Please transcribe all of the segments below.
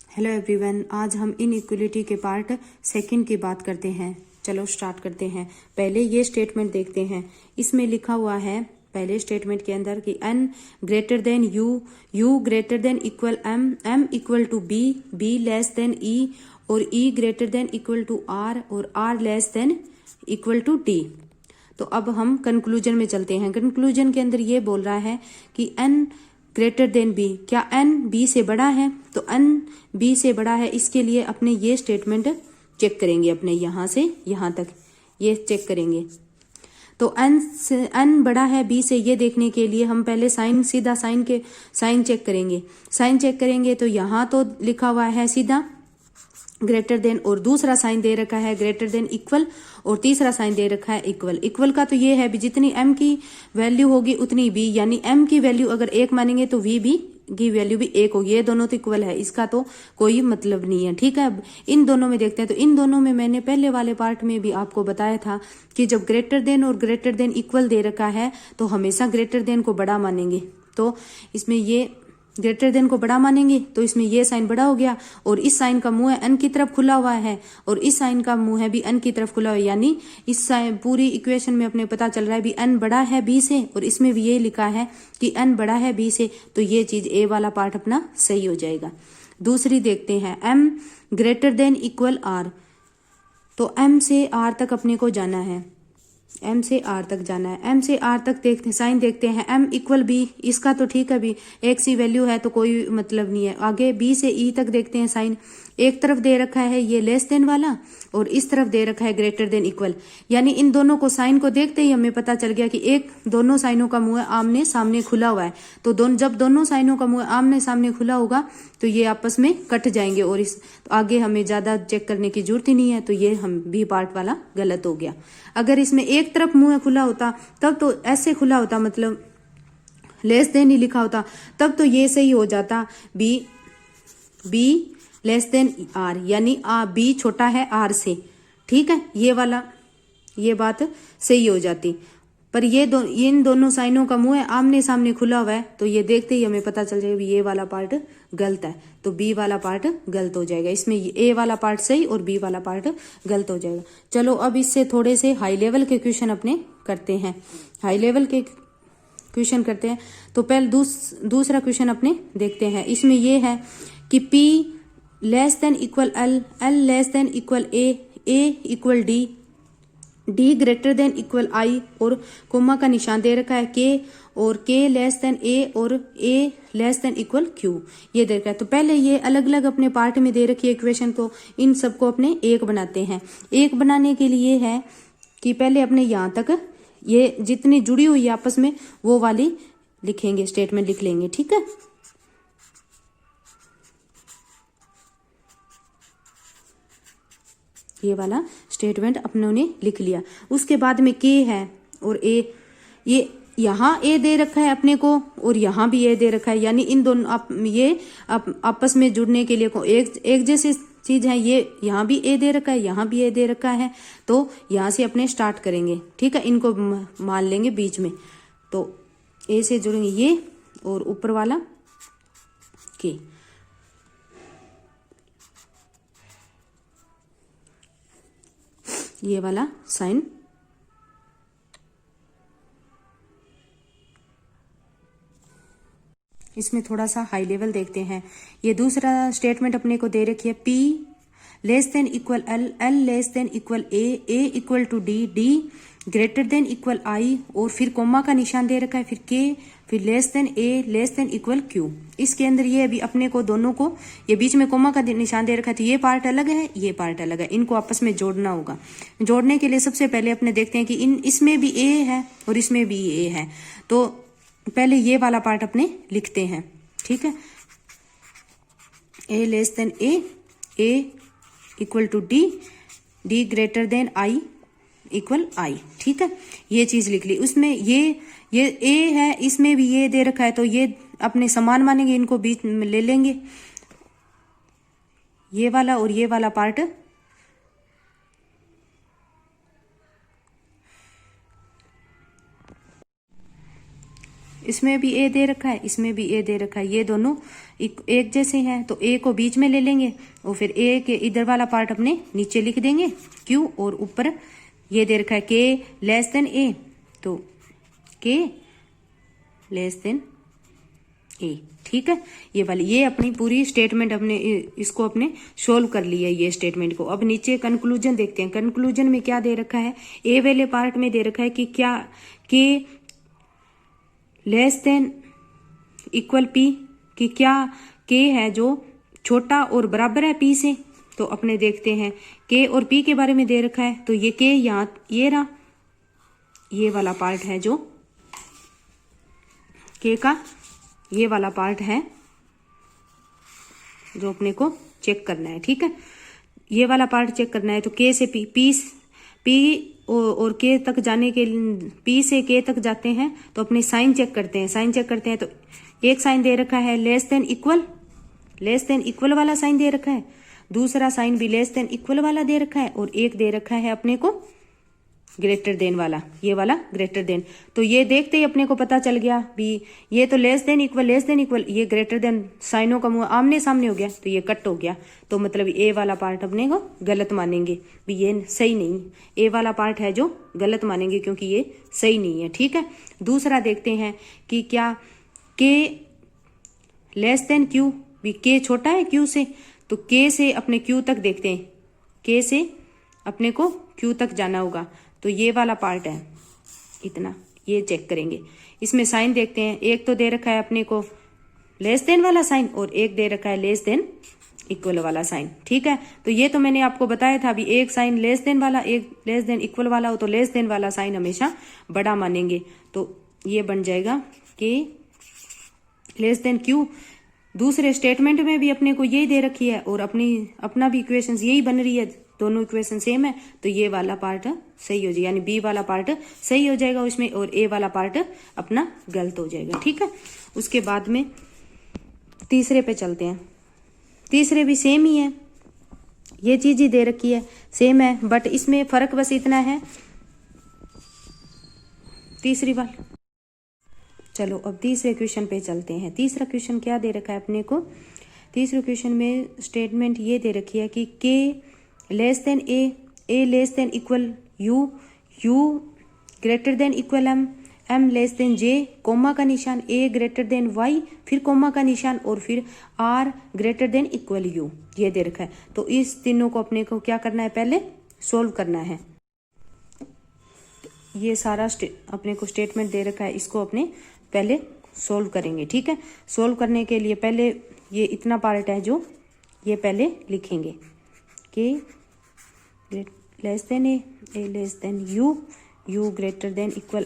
Hello everyone, आज हम inequality के पार्ट सेकंड की बात करते हैं। चलो स्टार्ट करते हैं। पहले ये स्टेटमेंट देखते हैं। इसमें लिखा हुआ है पहले स्टेटमेंट के अंदर कि n greater than U, U greater than equal m, m equal to b, b less than e और e greater than equal to r और r less than equal to d। तो अब हम कंक्लूजन में चलते हैं। कंक्लूजन के अंदर ये बोल रहा है कि n ग्रेटर देन बी, क्या n b से बड़ा है? तो n b से बड़ा है, इसके लिए अपने ये स्टेटमेंट चेक करेंगे। अपने यहां से यहां तक ये चेक करेंगे। तो n बड़ा है b से, ये देखने के लिए हम पहले सीधा साइन चेक करेंगे। साइन चेक करेंगे तो यहाँ तो लिखा हुआ है सीधा ग्रेटर देन, और दूसरा साइन दे रखा है ग्रेटर देन इक्वल, और तीसरा साइन दे रखा है इक्वल। इक्वल का तो ये है भी जितनी m की वैल्यू होगी उतनी b, यानी m की वैल्यू अगर 1 मानेंगे तो v भी की वैल्यू भी 1 होगी। ये दोनों तो इक्वल है, इसका तो कोई मतलब नहीं है। ठीक है, अब इन दोनों में देखते हैं। तो इन दोनों में मैंने पहले वाले पार्ट में भी आपको बताया था कि जब ग्रेटर देन और ग्रेटर देन इक्वल दे रखा है तो हमेशा ग्रेटर देन को बड़ा मानेंगे। तो इसमें ये ग्रेटर देन को बड़ा मानेंगे तो इसमें ये साइन बड़ा हो गया, और इस साइन का मुंह है n की तरफ खुला हुआ है और इस साइन का मुंह है भी n की तरफ खुला हुआ है, यानी इस पूरी इक्वेशन में अपने पता चल रहा है भी n बड़ा है b से, और इसमें भी ये लिखा है कि n बड़ा है b से। तो ये चीज a वाला पार्ट अपना सही हो जाएगा। दूसरी देखते हैं, m greater than equal r। तो m से r तक अपने को जाना है, m से r तक जाना है। m से r तक देखते हैं, साइन देखते हैं। m इक्वल b, इसका तो ठीक है भी एक सी वैल्यू है तो कोई मतलब नहीं है। आगे b से e तक देखते हैं। साइन एक तरफ दे रखा है ये लेस देन वाला, और इस तरफ दे रखा है ग्रेटर देन इक्वल, यानी इन दोनों को साइन को देखते ही हमें पता चल गया कि एक दोनों साइनों का मुंह आमने सामने खुला हुआ है। तो जब दोनों साइनों का मुंह आमने सामने खुला होगा तो ये आपस में कट जाएंगे, और इस तो आगे हमें ज्यादा चेक करने की जरूरत ही नहीं है। तो ये हम बी पार्ट वाला गलत हो गया। अगर इसमें एक तरफ मुंह खुला होता तब तो ऐसे खुला होता, मतलब लेस देन ही लिखा होता, तब तो ये सही हो जाता बी लेस देन आर, यानी बी छोटा है आर से। ठीक है, ये वाला ये बात सही हो जाती। पर इन दोनों साइनों का मुंह आमने सामने खुला हुआ है, तो ये देखते ही हमें पता चल जाएगा ये वाला पार्ट गलत है। तो बी वाला पार्ट गलत हो जाएगा। इसमें ए वाला पार्ट सही और बी वाला पार्ट गलत हो जाएगा। चलो अब इससे थोड़े से हाई लेवल के क्वेश्चन अपने करते हैं। हाई लेवल के क्वेश्चन करते हैं। तो पहले दूसरा क्वेश्चन अपने देखते हैं। इसमें ये है कि P less than equal L, L less than equal A, A equal D, D greater than equal I, और कोमा का निशान दे रखा है K, और K लेस देन A और A less than equal Q, ये दे रखा है। तो पहले ये अलग अलग अपने पार्ट में दे रखी है इक्वेशन, तो इन सबको अपने एक बनाते हैं। एक बनाने के लिए है कि पहले अपने यहाँ तक ये जितनी जुड़ी हुई है आपस में वो वाली लिखेंगे, स्टेटमेंट लिख लेंगे। ठीक है, ये वाला स्टेटमेंट अपनों ने लिख लिया। उसके बाद में के है और ए, ये यहाँ ए दे रखा है अपने को और यहाँ भी ए दे रखा है, यानी इन दोनों ये आपस में जुड़ने के लिए एक जैसी चीज है। ये यहाँ भी ए दे रखा है, यहाँ भी ए दे रखा है, तो यहाँ से अपने स्टार्ट करेंगे। ठीक है, इनको मान लेंगे बीच में, तो ए से जुड़ेंगे ये और ऊपर वाला के। ये वाला साइन इसमें थोड़ा सा हाई लेवल देखते हैं। ये दूसरा स्टेटमेंट अपने को दे रखी है P less than equal L, L less than equal A, A equal to D, D greater than equal I, और फिर कोमा का निशान दे रखा है, फिर K, फिर less than A less than equal Q। इसके अंदर ये अभी अपने को दोनों को ये बीच में कोमा का निशान दे रखा है, तो ये पार्ट अलग है, ये पार्ट अलग है, इनको आपस में जोड़ना होगा। जोड़ने के लिए सबसे पहले अपने देखते हैं कि इसमें भी A है और इसमें भी A है। तो पहले ये वाला पार्ट अपने लिखते हैं। ठीक है, A less than A equal to D, D greater than I equal I। ठीक है, ये चीज लिख ली। उसमें ये A है, इसमें भी ये दे रखा है, तो ये अपने समान मानेंगे, इनको बीच में ले लेंगे। ये वाला और ये वाला पार्ट इसमें भी ए दे रखा है, इसमें भी ए दे रखा है, ये दोनों एक जैसे हैं, तो ए को बीच में ले लेंगे और फिर ए के इधर वाला पार्ट अपने नीचे लिख देंगे क्यू, और ऊपर ये दे रखा है के लेस देन ए, तो के लेस देन ए। ठीक है, ये वाली ये अपनी पूरी स्टेटमेंट अपने इसको अपने सोल्व कर लिया ये स्टेटमेंट को। अब नीचे कंक्लूजन देखते हैं। कंक्लूजन में क्या दे रखा है, ए वाले पार्ट में दे रखा है कि क्या के लेस देन इक्वल पी, कि क्या के है जो छोटा और बराबर है पी से। तो अपने देखते हैं के और पी के बारे में दे रखा है, तो ये के यहाँ ये रहा, ये वाला पार्ट है जो के का ये वाला पार्ट है जो अपने को चेक करना है। ठीक है, ये वाला पार्ट चेक करना है, तो के से पी और के तक जाने के पी से के तक जाते हैं, तो अपने साइन चेक करते हैं। साइन चेक करते हैं तो एक साइन दे रखा है लेस देन इक्वल वाला साइन दे रखा है, दूसरा साइन भी लेस देन इक्वल वाला दे रखा है, और एक दे रखा है अपने को ग्रेटर देन वाला, ये वाला ग्रेटर देन। तो ये देखते ही अपने को पता चल गया भी ये तो लेस देन इक्वल, ये ग्रेटर देन, साइनों का मुंह आमने सामने हो गया, तो ये कट हो गया। तो मतलब ए वाला पार्ट अपने को गलत मानेंगे भी, ये सही नहीं, ए वाला पार्ट है जो गलत मानेंगे क्योंकि ये सही नहीं है। ठीक है, दूसरा देखते हैं कि क्या के लेस देन क्यू, भी के छोटा है क्यू से, तो के से अपने क्यू तक देखते हैं, के से अपने को क्यू तक जाना होगा, तो ये वाला पार्ट है इतना, ये चेक करेंगे। इसमें साइन देखते हैं, एक तो दे रखा है अपने को लेस देन वाला साइन और एक दे रखा है लेस देन इक्वल वाला साइन। ठीक है, तो ये तो मैंने आपको बताया था अभी, एक साइन लेस देन वाला एक लेस देन इक्वल वाला हो तो लेस देन वाला साइन हमेशा बड़ा मानेंगे, तो ये बन जाएगा कि लेस देन क्यू। दूसरे स्टेटमेंट में भी अपने को यही दे रखी है और अपना भी इक्वेशन यही बन रही है, दोनों इक्वेशन सेम है, तो ये वाला पार्ट सही हो जाएगा, यानी बी वाला पार्ट सही हो जाएगा उसमें, और ए वाला पार्ट अपना गलत हो जाएगा। ठीक है, उसके बाद में तीसरे पे चलते हैं। तीसरे भी सेम ही है, ये चीज ही दे रखी है, सेम है, बट इसमें फर्क बस इतना है तीसरी बार। चलो अब तीसरे क्वेश्चन पे चलते हैं। तीसरा क्वेश्चन क्या दे रखा है अपने को, तीसरे क्वेश्चन में स्टेटमेंट ये दे रखी है कि k less than a less than equal u greater than equal m less than j, comma का निशान, ए ग्रेटर देन वाई, फिर कोमा का निशान, और फिर r greater than equal u, ये दे रखा है। तो इस तीनों को अपने को क्या करना है, पहले सोल्व करना है। ये सारा अपने को स्टेटमेंट दे रखा है, इसको अपने पहले सोल्व करेंगे। ठीक है, सोल्व करने के लिए पहले ये इतना पार्ट है जो ये पहले लिखेंगे कि less than a less than u greater than equal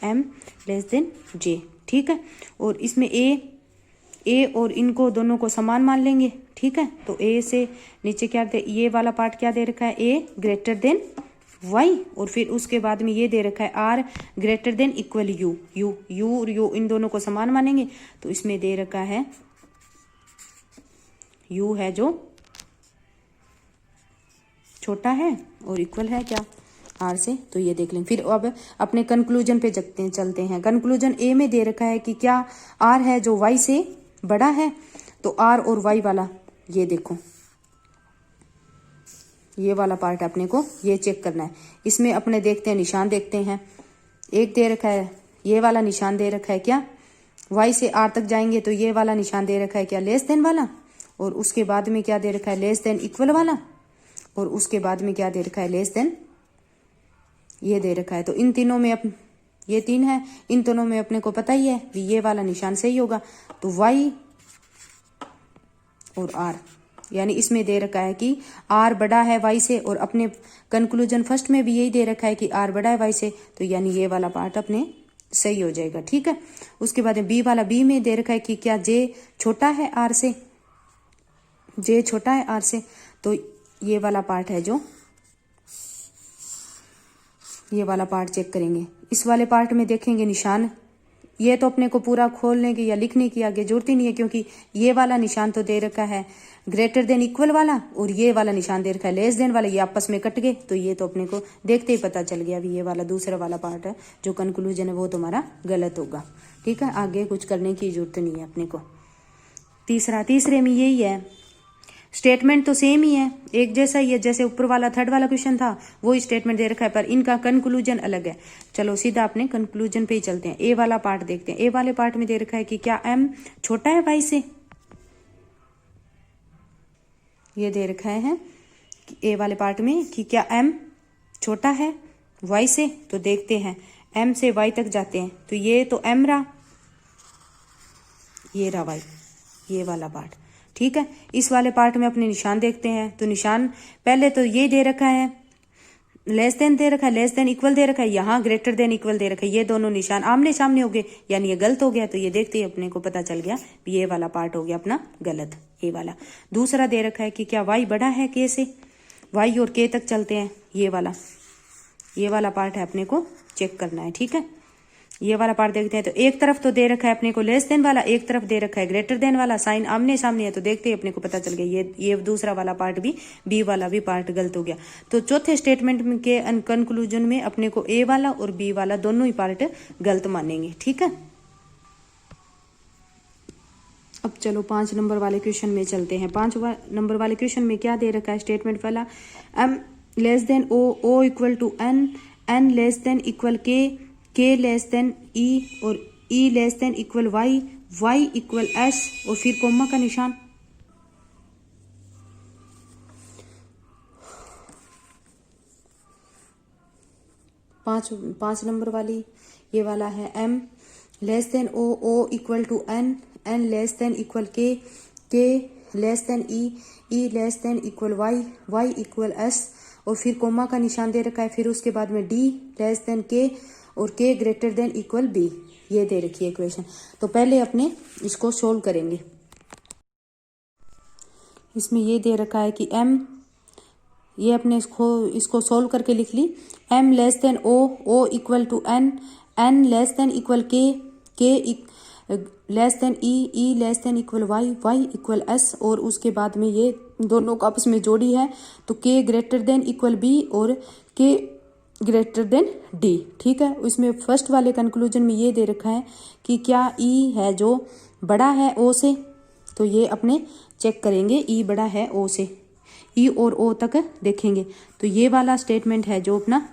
m less than j. ठीक है, और इसमें ए और इनको दोनों को समान मान लेंगे। ठीक है, तो ए से नीचे क्या दे, ये वाला पार्ट क्या दे रखा है, ए ग्रेटर देन वाई, और फिर उसके बाद में ये दे रखा है R greater than equal U और यू इन दोनों को समान मानेंगे, तो इसमें दे रखा है यू है जो छोटा है और इक्वल है क्या आर से, तो ये देख लेंगे। फिर अब अपने कंक्लूजन पे चलते हैं। कंक्लूजन ए में दे रखा है कि क्या आर है जो वाई से बड़ा है, तो आर और वाई वाला ये देखो, ये वाला पार्ट अपने को ये चेक करना है। इसमें अपने देखते हैं, निशान देखते हैं, एक दे रखा है ये वाला निशान दे रखा है क्या वाई से आर तक जाएंगे, तो ये वाला निशान दे रखा है क्या लेस देन वाला, और उसके बाद में क्या दे रखा है लेस देन इक्वल वाला, और उसके बाद में क्या दे रखा है लेस देन ये दे रखा है। तो इन तीनों में ये तीन है, इन दोनों में अपने को पता ही है कि ये वाला निशान सही होगा, तो वाई और आर, यानी इसमें दे रखा है कि आर बड़ा है वाई से, और अपने कंक्लूजन फर्स्ट में भी यही दे रखा है कि आर बड़ा है वाई से, तो यानी ये वाला पार्ट अपने सही हो जाएगा। ठीक है, उसके बाद में बी वाला, बी में दे रखा है कि क्या जे छोटा है आर से, जे छोटा है आर से, तो ये वाला पार्ट है जो ये वाला पार्ट चेक करेंगे। इस वाले पार्ट में देखेंगे निशान, ये तो अपने को पूरा खोलने की या लिखने की आगे जरूरत ही नहीं है, क्योंकि ये वाला निशान तो दे रखा है ग्रेटर देन इक्वल वाला, और ये वाला निशान दे रखा है लेस देन वाला, ये आपस में कट गए, तो ये तो अपने को देखते ही पता चल गया भी ये वाला दूसरा वाला पार्ट है जो कंक्लूजन है वो तुम्हारा गलत होगा। ठीक है, आगे कुछ करने की जरूरत नहीं है अपने को। तीसरे में यही है, स्टेटमेंट तो सेम ही है, एक जैसा ही है, जैसे ऊपर वाला थर्ड वाला क्वेश्चन था वो स्टेटमेंट दे रखा है, पर इनका कंक्लूजन अलग है। चलो सीधा अपने कंक्लूजन पे ही चलते हैं। ए वाला पार्ट देखते हैं। ए वाले पार्ट में दे रखा है कि क्या एम छोटा है वाई से, ये दे रखा है ए वाले पार्ट में कि क्या एम छोटा है वाई से। तो देखते हैं, एम से वाई तक जाते हैं, तो ये तो एम रहा, ये रहा वाई, ये वाला पार्ट। ठीक है, इस वाले पार्ट में अपने निशान देखते हैं। तो निशान पहले तो ये दे रखा है, लेस देन दे रखा है, लेस देन इक्वल दे रखा है, यहाँ ग्रेटर देन इक्वल दे रखा है। ये दोनों निशान आमने सामने हो गए, यानी ये गलत हो गया। तो ये देखते ही अपने को पता चल गया ये वाला पार्ट हो गया अपना गलत, ये वाला। दूसरा दे रखा है कि क्या वाई बड़ा है के से, वाई और के तक चलते हैं, ये वाला पार्ट है, अपने को चेक करना है। ठीक है, ये वाला पार्ट देखते हैं। तो एक तरफ तो दे रखा है अपने को लेस देन वाला, एक तरफ दे रखा है ग्रेटर देन वाला, साइन आमने सामने है। तो देखते ही अपने को पता चल गया ये दूसरा वाला पार्ट भी, बी वाला भी पार्ट गलत हो गया। तो चौथे स्टेटमेंट के कंक्लूजन में अपने को ए वाला और बी वाला दोनों ही पार्ट गलत मानेंगे। ठीक है, अब चलो 5 नंबर वाले क्वेश्चन में चलते हैं। 5 नंबर वाले क्वेश्चन में क्या दे रखा है स्टेटमेंट वाला, m less than O, O equal to N, N less than equal के लेस देन ई और e less than equal Y, Y equal S और फिर कोमा का निशान। पांच नंबर वाली ये वाला है, M less than O, O equal to N, N less than equal के less than E less than equal Y, Y equal S और फिर कोमा का निशान दे रखा है। फिर उसके बाद में डी लेस देन के और के ग्रेटर देन इक्वल बी, ये दे रखी है इक्वेशन। तो पहले अपने इसको सोल्व करेंगे। इसमें ये दे रखा है कि एम, ये अपने इसको सोल्व करके लिख ली, M less than O, O equal to N, N less than equal के less than E less than equal Y, Y equal S और उसके बाद में ये दोनों को आपस में जोड़ी है तो के ग्रेटर देन इक्वल बी और के ग्रेटर देन डी। ठीक है, इसमें फर्स्ट वाले कंक्लूजन में ये दे रखा है कि क्या ई है जो बड़ा है ओ से, तो ये अपने चेक करेंगे ई बड़ा है ओ से, ई और ओ तक देखेंगे। तो ये वाला स्टेटमेंट है जो अपना,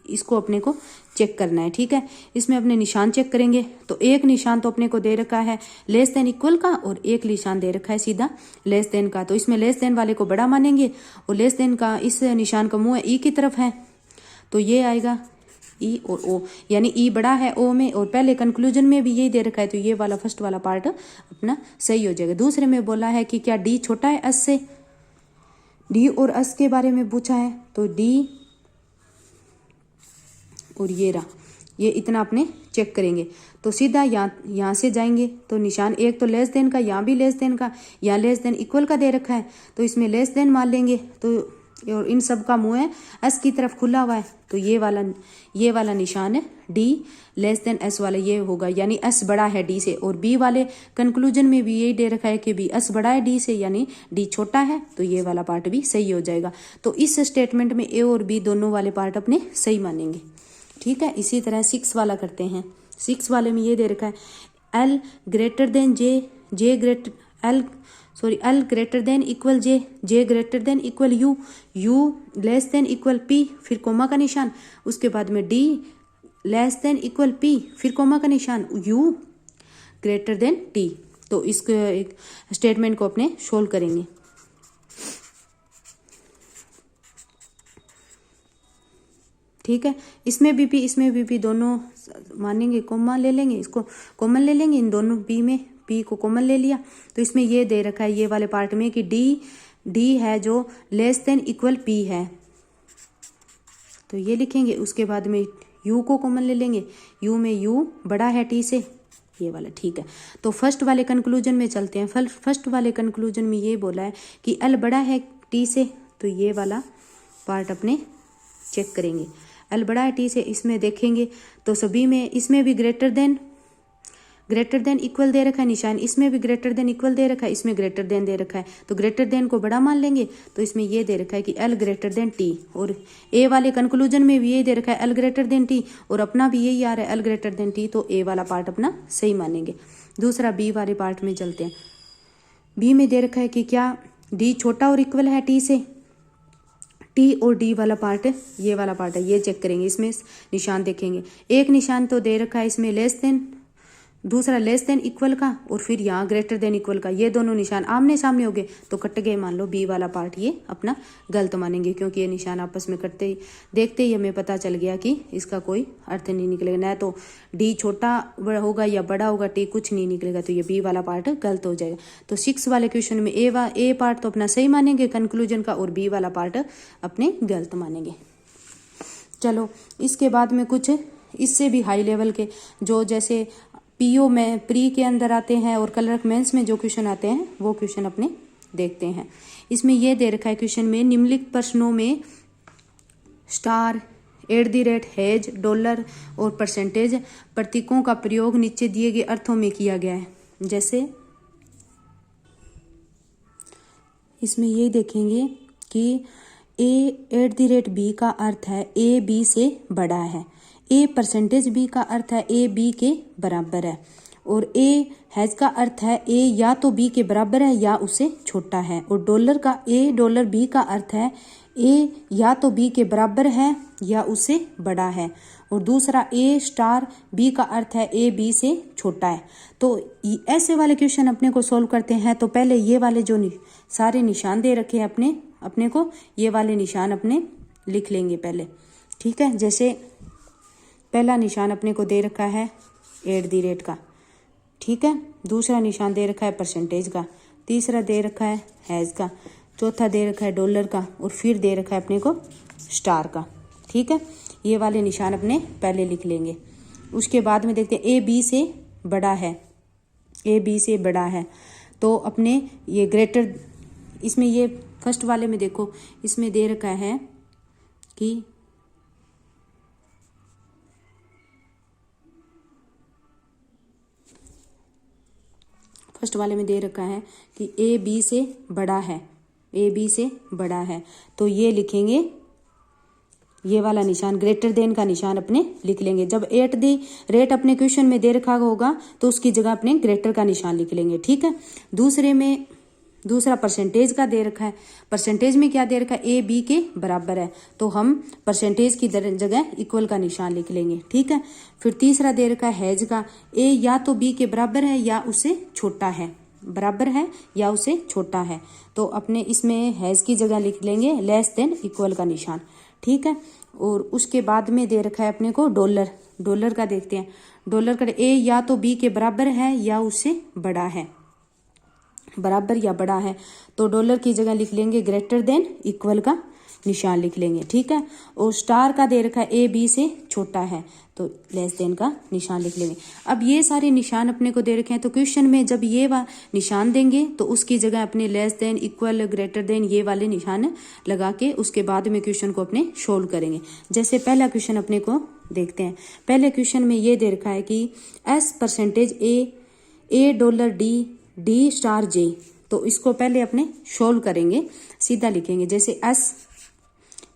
इसको अपने को चेक करना है। ठीक है, इसमें अपने निशान चेक करेंगे। तो एक निशान तो अपने को दे रखा है लेस देन इक्वल का और एक निशान दे रखा है सीधा लेस देन का। तो इसमें लेस देन वाले को बड़ा मानेंगे और लेस देन का इस निशान का मुंह ई की तरफ है, तो ये आएगा ई और ओ, यानी ई बड़ा है ओ में और पहले कंक्लूजन में भी यही दे रखा है। तो ये वाला फर्स्ट वाला पार्ट अपना सही हो जाएगा। दूसरे में बोला है कि क्या डी छोटा है एस से, डी और एस के बारे में पूछा है। तो डी और ये रहा, ये इतना अपने चेक करेंगे। तो सीधा यहाँ से जाएंगे तो निशान एक तो लेस देन का, यहाँ भी लेस देन का, यहाँ लेस देन इक्वल का दे रखा है तो इसमें लेस देन मान लेंगे। तो और इन सब का मुंह है एस की तरफ खुला हुआ है, तो ये वाला निशान है डी लेस देन एस वाला, ये होगा यानी एस बड़ा है डी से। और बी वाले कंक्लूजन में भी यही दे रखा है कि बी एस बड़ा है डी से, यानी डी छोटा है, तो ये वाला पार्ट भी सही हो जाएगा। तो इस स्टेटमेंट में ए और बी दोनों वाले पार्ट अपने सही मानेंगे। ठीक है, इसी तरह 6 वाला करते हैं। 6 वाले में ये दे रखा है L greater than L greater than equal J greater than equal you less than equal P, फिर कोमा का निशान, उसके बाद में D less than equal P, फिर कोमा का निशान, यू ग्रेटर देन टी। तो इस स्टेटमेंट को अपने सोल्व करेंगे। ठीक है, इसमें भी दोनों मानेंगे, कॉमन ले लेंगे, इसको कॉमन ले लेंगे, इन दोनों बी में पी को कॉमन ले लिया। तो इसमें ये दे रखा है ये वाले पार्ट में कि डी है जो लेस देन इक्वल पी है, तो ये लिखेंगे। उसके बाद में यू को कॉमन ले लेंगे, यू में यू बड़ा है टी से, ये वाला। ठीक है, तो फर्स्ट वाले कंक्लूजन में चलते हैं। फर्स्ट वाले कंक्लूजन में ये बोला है कि एल बड़ा है टी से, तो ये वाला पार्ट अपने चेक करेंगे। एल बड़ा है टी से, इसमें देखेंगे तो सभी में इसमें भी greater than greater than equal दे रखा है निशान, इसमें भी ग्रेटर देन इक्वल दे रखा है, इसमें ग्रेटर देन दे रखा है, तो ग्रेटर देन को बड़ा मान लेंगे। तो इसमें ये दे रखा है कि एल ग्रेटर देन टी, और ए वाले कंक्लूजन में भी ये दे रखा है एल ग्रेटर देन टी, और अपना भी यही आ रहा है एल ग्रेटर देन टी, तो ए वाला पार्ट अपना सही मानेंगे। दूसरा बी वाले पार्ट में चलते हैं। बी में दे रखा है कि क्या डी छोटा और इक्वल है टी से, टी और डी वाला पार्ट है, ये वाला पार्ट है, ये चेक करेंगे, इसमें निशान देखेंगे। एक निशान तो दे रखा है इसमें लेस देन, दूसरा लेस देन इक्वल का, और फिर यहाँ ग्रेटर देन इक्वल का, ये दोनों निशान आमने सामने हो गए तो कट गए। मान लो बी वाला पार्ट ये अपना गलत मानेंगे, क्योंकि ये निशान आपस में कटते ही देखते ही हमें पता चल गया कि इसका कोई अर्थ नहीं निकलेगा, ना तो डी छोटा होगा या बड़ा होगा, टी कुछ नहीं निकलेगा, तो ये बी वाला पार्ट गलत हो जाएगा। तो 6 वाले क्वेश्चन में ए पार्ट तो अपना सही मानेंगे कंक्लूजन का, और बी वाला पार्ट अपने गलत मानेंगे। चलो इसके बाद में कुछ इससे भी हाई लेवल के, जो जैसे पीओ में प्री के अंदर आते हैं और क्लर्क मेंस में जो क्वेश्चन आते हैं वो क्वेश्चन अपने देखते हैं। इसमें ये दे रखा है क्वेश्चन में निम्नलिखित प्रश्नों में स्टार, @ हैज, डॉलर और परसेंटेज प्रतीकों का प्रयोग नीचे दिए गए अर्थों में किया गया है। जैसे इसमें ये देखेंगे कि A@B का अर्थ है A B से बड़ा है, A% B का अर्थ है A B के बराबर है, और A हैज का अर्थ है A या तो B के बराबर है या उससे छोटा है, और $B का अर्थ है A या तो B के बराबर है या उससे बड़ा है, और दूसरा A*B का अर्थ है A B से छोटा है। तो ऐसे वाले क्वेश्चन अपने को सोल्व करते हैं तो पहले ये वाले जो सारे निशान दे रखे हैं अपने को, ये वाले निशान अपने लिख लेंगे पहले, ठीक है। जैसे पहला निशान अपने को दे रखा है @ का, ठीक है, दूसरा निशान दे रखा है परसेंटेज का, तीसरा दे रखा है हैज का, चौथा दे रखा है डॉलर का, और फिर दे रखा है अपने को स्टार का, ठीक है। ये वाले निशान अपने पहले लिख लेंगे। उसके बाद में देखते हैं A B से बड़ा है, A B से बड़ा है, तो अपने ये ग्रेटर, इसमें ये फर्स्ट वाले में देखो, इसमें दे रखा है कि फर्स्ट वाले में दे रखा है कि A B से बड़ा है, A B से बड़ा है, तो ये लिखेंगे, ये वाला निशान ग्रेटर देन का निशान अपने लिख लेंगे। जब @ अपने क्वेश्चन में दे रखा होगा तो उसकी जगह अपने ग्रेटर का निशान लिख लेंगे, ठीक है। दूसरा परसेंटेज का दे रखा है, परसेंटेज में क्या दे रखा है A B के बराबर है, तो हम परसेंटेज की जगह इक्वल का निशान लिख लेंगे, ठीक है। फिर तीसरा दे रखा है हैज का, A या तो B के बराबर है या उससे छोटा है, बराबर है या उससे छोटा है, तो अपने इसमें हैज की जगह लिख लेंगे लेस देन इक्वल का निशान, ठीक है। और उसके बाद में दे रखा है अपने को डॉलर का देखते हैं। डॉलर का A या तो B के बराबर है या उससे बड़ा है, बराबर या बड़ा है, तो डॉलर की जगह लिख लेंगे ग्रेटर देन इक्वल का निशान लिख लेंगे, ठीक है। और स्टार का दे रखा है A B से छोटा है, तो लेस देन का निशान लिख लेंगे। अब ये सारे निशान अपने को दे रखे हैं, तो क्वेश्चन में जब ये निशान देंगे तो उसकी जगह अपने less than, equal, greater than ये वाले निशान लगा के उसके बाद में क्वेश्चन को अपने सोल्व करेंगे। जैसे पहला क्वेश्चन अपने को देखते हैं। पहले क्वेश्चन में ये दे रखा है कि S% A $D तो इसको पहले अपने सोल्व करेंगे, सीधा लिखेंगे। जैसे S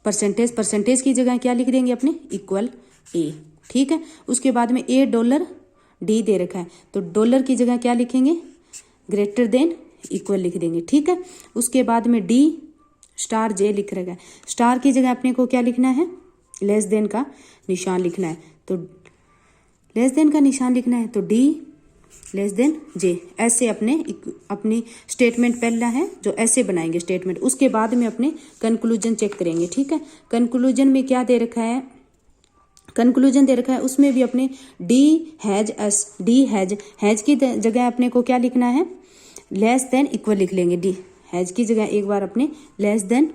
परसेंटेज की जगह क्या लिख देंगे अपने इक्वल A, ठीक है। उसके बाद में $D दे रखा है, तो डॉलर की जगह क्या लिखेंगे ग्रेटर देन इक्वल लिख देंगे, ठीक है। उसके बाद में D*J लिख रखा है, स्टार की जगह अपने को क्या लिखना है लेस देन का निशान लिखना है, तो लेस देन का निशान लिखना है, तो D<J ऐसे अपनी स्टेटमेंट पहला है जो ऐसे बनाएंगे स्टेटमेंट। उसके बाद में अपने कंक्लूजन चेक करेंगे, ठीक है। कंक्लूजन में क्या दे रखा है, कंक्लूजन दे रखा है, उसमें भी अपने D हैज की जगह अपने को क्या लिखना है लेस देन इक्वल लिख लेंगे। D हैज की जगह एक बार अपने लेस देन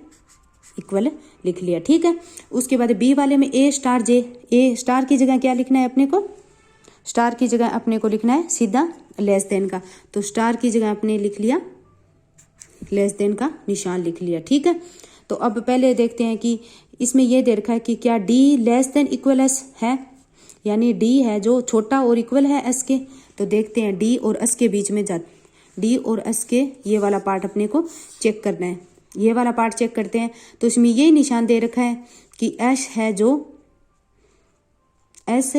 इक्वल लिख लिया, ठीक है। उसके बाद B वाले में A* स्टार की जगह क्या लिखना है अपने को, स्टार की जगह अपने को लिखना है सीधा लेस देन का, तो स्टार की जगह अपने लिख लिया लेस देन का निशान लिख लिया, ठीक है। तो अब पहले देखते हैं कि इसमें यह दे रखा है कि क्या D < S है, यानी D है जो छोटा और इक्वल है S के, तो देखते हैं डी और एस के बीच में डी और एस के ये वाला पार्ट अपने को चेक करना है। ये वाला पार्ट चेक करते हैं तो इसमें ये निशान दे रखा है कि एस है जो एस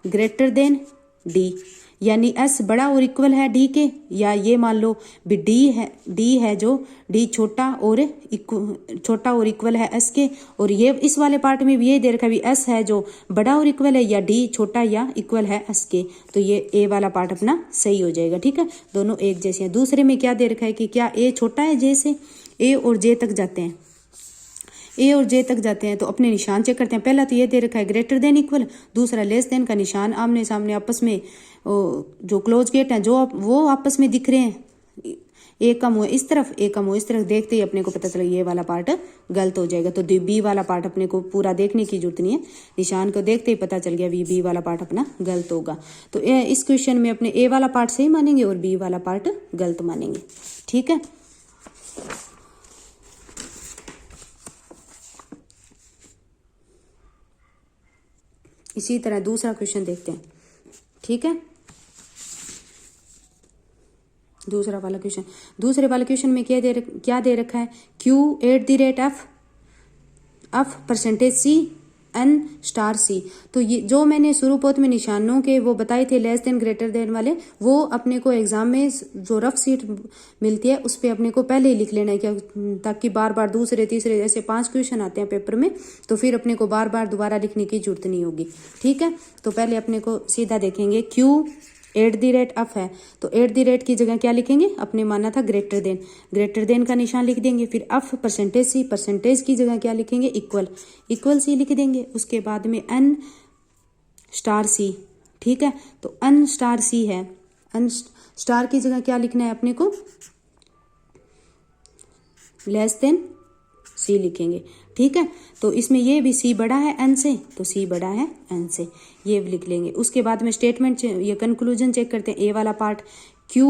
ग्रेटर देन डी, यानी एस बड़ा और इक्वल है डी के, या ये मान लो भी डी है जो डी छोटा और इक्वल है एस के। और ये इस वाले पार्ट में भी ये दे रखा है भी एस है जो बड़ा और इक्वल है या डी छोटा या इक्वल है एस के। तो ये ए वाला पार्ट अपना सही हो जाएगा। ठीक है, दोनों एक जैसे हैं। दूसरे में क्या दे रखा है कि क्या ए छोटा है जे से, ए और जे तक जाते हैं, ए और जे तक जाते हैं तो अपने निशान चेक करते हैं। पहला तो ये दे रखा है ग्रेटर देन इक्वल, दूसरा लेस देन का निशान आमने सामने आपस में जो क्लोज गेट है जो वो आपस में दिख रहे हैं, ए कम हुआ इस तरफ ए कम हुआ इस तरफ, देखते ही अपने को पता चला ये वाला पार्ट गलत हो जाएगा। तो बी वाला पार्ट अपने को पूरा देखने की जरूरत नहीं है, निशान को देखते ही पता चल गया बी वाला पार्ट अपना गलत होगा। तो इस क्वेश्चन में अपने ए वाला पार्ट सही मानेंगे और बी वाला पार्ट गलत मानेंगे। ठीक है, इसी तरह दूसरा क्वेश्चन देखते हैं। ठीक है, दूसरे वाले क्वेश्चन में क्या दे रखा है, Q at the rate F percentage C N star C. तो ये जो मैंने शुरुआत में निशानों के वो बताए थे लेस देन ग्रेटर देन वाले, वो अपने को एग्जाम में जो रफ सीट मिलती है उस पर अपने को पहले ही लिख लेना है, क्या ताकि बार बार दूसरे तीसरे ऐसे 5 क्वेश्चन आते हैं पेपर में, तो फिर अपने को बार बार दोबारा लिखने की जरूरत नहीं होगी। ठीक है, तो पहले अपने को सीधा देखेंगे Q at the rate F है, तो एट द रेट की जगह क्या लिखेंगे, अपने माना था ग्रेटर देन का निशान लिख देंगे। फिर एफ परसेंटेज की जगह क्या लिखेंगे, इक्वल सी लिख देंगे। उसके बाद में एन स्टार सी। ठीक है, तो एन स्टार सी है, एन स्टार की जगह क्या लिखना है अपने को, लेस देन सी लिखेंगे। ठीक है, तो इसमें ये भी सी बड़ा है एन से, तो सी बड़ा है एन से, ये लिख लेंगे। उसके बाद में स्टेटमेंट ये कंक्लूजन चेक करते हैं। ए वाला part Q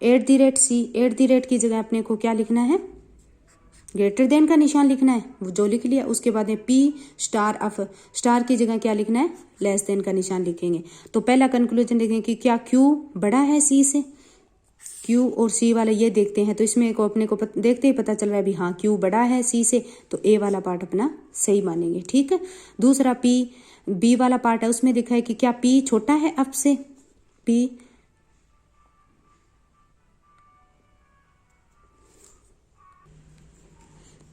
at the rate C, at the rate की जगह अपने को क्या लिखना है, ग्रेटर देन का निशान लिखना है, वो जो लिख लिया। उसके बाद में पी स्टार एफ, स्टार की जगह क्या लिखना है, लेस देन का निशान लिखेंगे। तो पहला कंक्लूजन देखेंगे कि क्या क्यू बड़ा है सी से, क्यू और सी वाला ये देखते हैं, तो इसमें को अपने को देखते ही पता चल रहा है भी हाँ क्यू बड़ा है सी से, तो ए वाला पार्ट अपना सही मानेंगे। ठीक है, दूसरा बी वाला पार्ट है, उसमें दिखा है कि क्या पी छोटा है एफ से, पी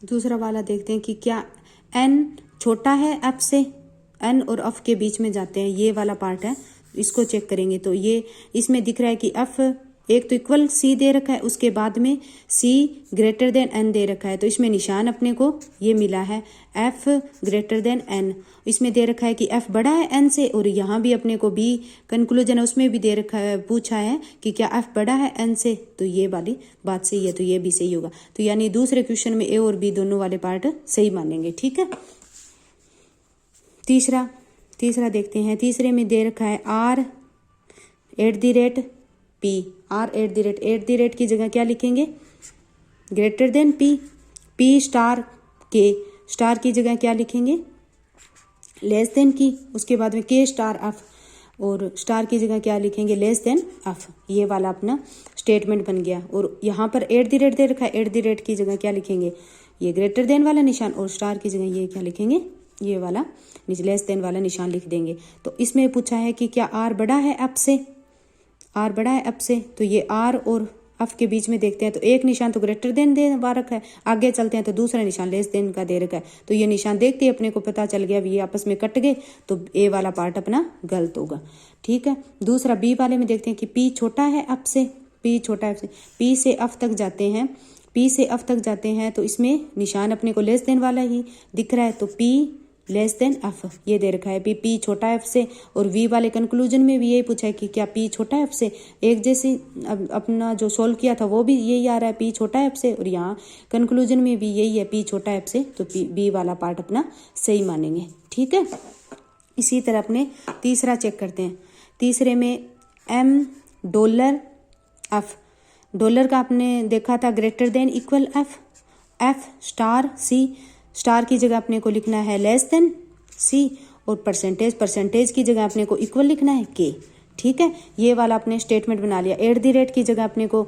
दूसरा वाला देखते हैं कि क्या एन छोटा है एफ से, एन और एफ के बीच में जाते हैं, ये वाला पार्ट है, इसको चेक करेंगे। तो ये इसमें दिख रहा है कि एफ एक तो इक्वल सी दे रखा है, उसके बाद में सी ग्रेटर देन एन दे रखा है, तो इसमें निशान अपने को ये मिला है एफ ग्रेटर देन एन। इसमें दे रखा है कि एफ बड़ा है एन से, और यहाँ भी अपने को बी कंक्लूजन है उसमें भी दे रखा है, पूछा है कि क्या एफ बड़ा है एन से, तो ये वाली बात सही है, तो ये भी सही होगा। तो यानी दूसरे क्वेश्चन में ए और बी दोनों वाले पार्ट सही मानेंगे। ठीक है, तीसरा देखते हैं। तीसरे में दे रखा है R at the rate P, R at the rate की जगह क्या लिखेंगे, ग्रेटर देन पी स्टार के, स्टार की जगह क्या लिखेंगे, लेस देन की। उसके बाद में के स्टार एफ, और स्टार की जगह क्या लिखेंगे, लेस देन एफ। ये वाला अपना स्टेटमेंट बन गया। और यहाँ पर एट द रेट दे रखा है, एट द रेट की जगह क्या लिखेंगे, ये ग्रेटर देन वाला निशान, और स्टार की जगह ये क्या लिखेंगे, ये वाला लेस देन वाला निशान लिख देंगे। तो इसमें पूछा है कि क्या आर बड़ा है एफ से, आर बड़ा है एफ से, तो ये आर और एफ के बीच में देखते हैं, तो एक निशान तो ग्रेटर देन दे रखा है, आगे चलते हैं तो दूसरा निशान लेस देन का दे रखा है। तो ये निशान देखते ही अपने को पता चल गया ये आपस में कट गए, तो ए वाला पार्ट अपना गलत होगा। ठीक है, दूसरा बी वाले में देखते हैं कि पी छोटा है एफ से, पी छोटा है एफ से, पी से एफ तक जाते हैं, तो इसमें निशान अपने को लेस देन वाला ही दिख रहा है, तो पी लेस देन एफ ये दे रखा है, पी छोटा एफ से। और वी वाले कंक्लूजन में भी यही पूछा है कि क्या पी छोटा एफ से, एक जैसे अपना जो सोल्व किया था वो भी यही आ रहा है पी छोटा एफ से, और यहाँ कंक्लूजन में भी यही है पी छोटा एफ से, तो बी वाला पार्ट अपना सही मानेंगे। ठीक है, इसी तरह अपने तीसरा चेक करते हैं। तीसरे में एम डॉलर एफ, डॉलर का आपने देखा था greater than equal F star C, star की जगह अपने को लिखना है लेस देन सी, और परसेंटेज की जगह अपने को इक्वल लिखना है के। ठीक है, ये वाला आपने स्टेटमेंट बना लिया। एट द रेट की जगह अपने को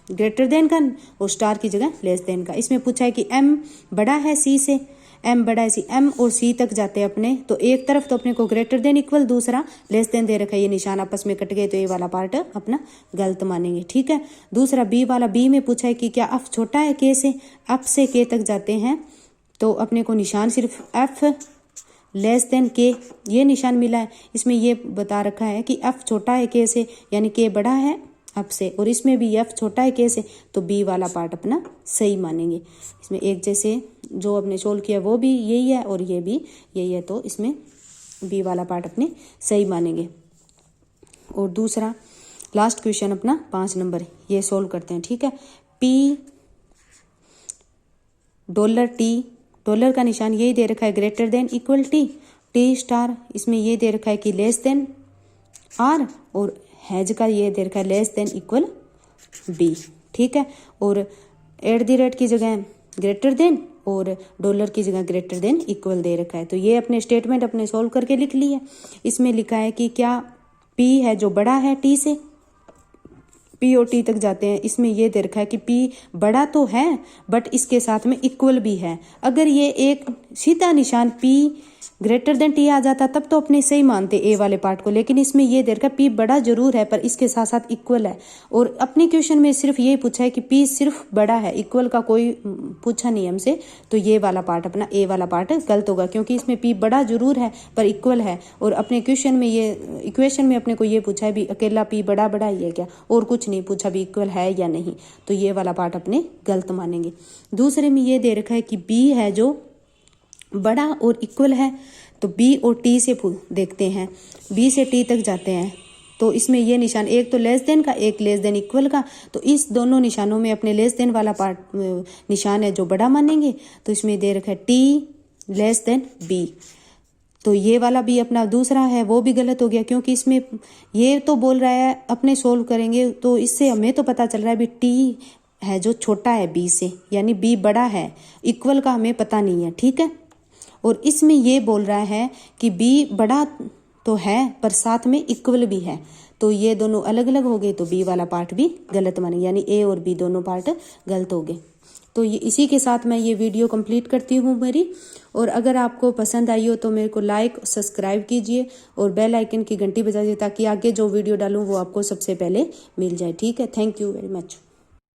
ग्रेटर देन का और स्टार की जगह लेस देन का। इसमें पूछा है कि एम बड़ा है सी से, एम बड़ा है सी, एम और सी तक जाते हैं अपने, तो एक तरफ तो अपने को ग्रेटर देन इक्वल, दूसरा लेस देन दे रखा है, ये निशान आपस में कट गए तो ये वाला पार्ट अपना गलत मानेंगे। ठीक है, दूसरा बी वाला, बी में पूछा है कि क्या एफ छोटा है के से, एफ से के तक जाते हैं तो अपने को निशान सिर्फ एफ लेस देन के ये निशान मिला है। इसमें ये बता रखा है कि एफ छोटा है के से, यानी के बड़ा है एफ से, और इसमें भी एफ छोटा है के से, तो बी वाला पार्ट अपना सही मानेंगे। इसमें एक जैसे जो अपने सोल्व किया वो भी यही है और ये भी यही है, तो इसमें बी वाला पार्ट अपने सही मानेंगे। और दूसरा लास्ट क्वेश्चन अपना 5 नंबर, ये सोल्व करते हैं। ठीक है, पी डॉलर टी, डॉलर का निशान यही दे रखा है greater than equal T, T star इसमें ये दे रखा है कि लेस देन आर, और हैज का ये दे रखा है लेस देन इक्वल बी। ठीक है, और एट द रेट की जगह ग्रेटर देन और डॉलर की जगह ग्रेटर देन इक्वल दे रखा है। तो ये अपने स्टेटमेंट अपने सोल्व करके लिख ली है। इसमें लिखा है कि क्या पी है जो बड़ा है टी से, पी और टी तक जाते हैं, इसमें ये दे रखा है कि पी बड़ा तो है बट इसके साथ में इक्वल भी है। अगर ये एक सीधा निशान पी ग्रेटर देन टी आ जाता तब तो अपने सही मानते ए वाले पार्ट को, लेकिन इसमें ये दे रखा है पी बड़ा जरूर है पर इसके साथ साथ इक्वल है। और अपने क्वेश्चन में सिर्फ यही पूछा है कि पी सिर्फ बड़ा है, इक्वल का कोई पूछा नहीं हमसे, तो ये वाला पार्ट अपना ए वाला पार्ट गलत होगा, क्योंकि इसमें पी बड़ा जरूर है पर इक्वल है। और अपने क्वेश्चन में ये इक्वेशन में अपने को ये पूछा है भी अकेला पी बड़ा बड़ा ही है क्या, और कुछ नहीं पूछा भी इक्वल है या नहीं, तो ये वाला पार्ट अपने गलत मानेंगे। दूसरे में ये दे रखा है कि बी है जो बड़ा और इक्वल है, तो बी और टी से देखते हैं, बी से टी तक जाते हैं तो इसमें ये निशान एक तो लेस देन का एक लेस देन इक्वल का, तो इस दोनों निशानों में अपने लेस देन वाला पार्ट निशान है जो बड़ा मानेंगे, तो इसमें दे रखा है टी लेस देन बी, तो ये वाला भी अपना दूसरा है वो भी गलत हो गया, क्योंकि इसमें ये तो बोल रहा है अपने सोल्व करेंगे तो इससे हमें तो पता चल रहा है भी टी है जो छोटा है बी से, यानी बी बड़ा है, इक्वल का हमें पता नहीं है। ठीक है, और इसमें ये बोल रहा है कि बी बड़ा तो है पर साथ में इक्वल भी है, तो ये दोनों अलग अलग हो गए, तो बी वाला पार्ट भी गलत माने, यानी ए और बी दोनों पार्ट गलत हो गए। तो ये इसी के साथ मैं ये वीडियो कंप्लीट करती हूँ मेरी, और अगर आपको पसंद आई हो तो मेरे को लाइक सब्सक्राइब कीजिए और बेल आइकन की घंटी बजा दीजिए ताकि आगे जो वीडियो डालूँ वो आपको सबसे पहले मिल जाए। ठीक है, थैंक यू वेरी मच।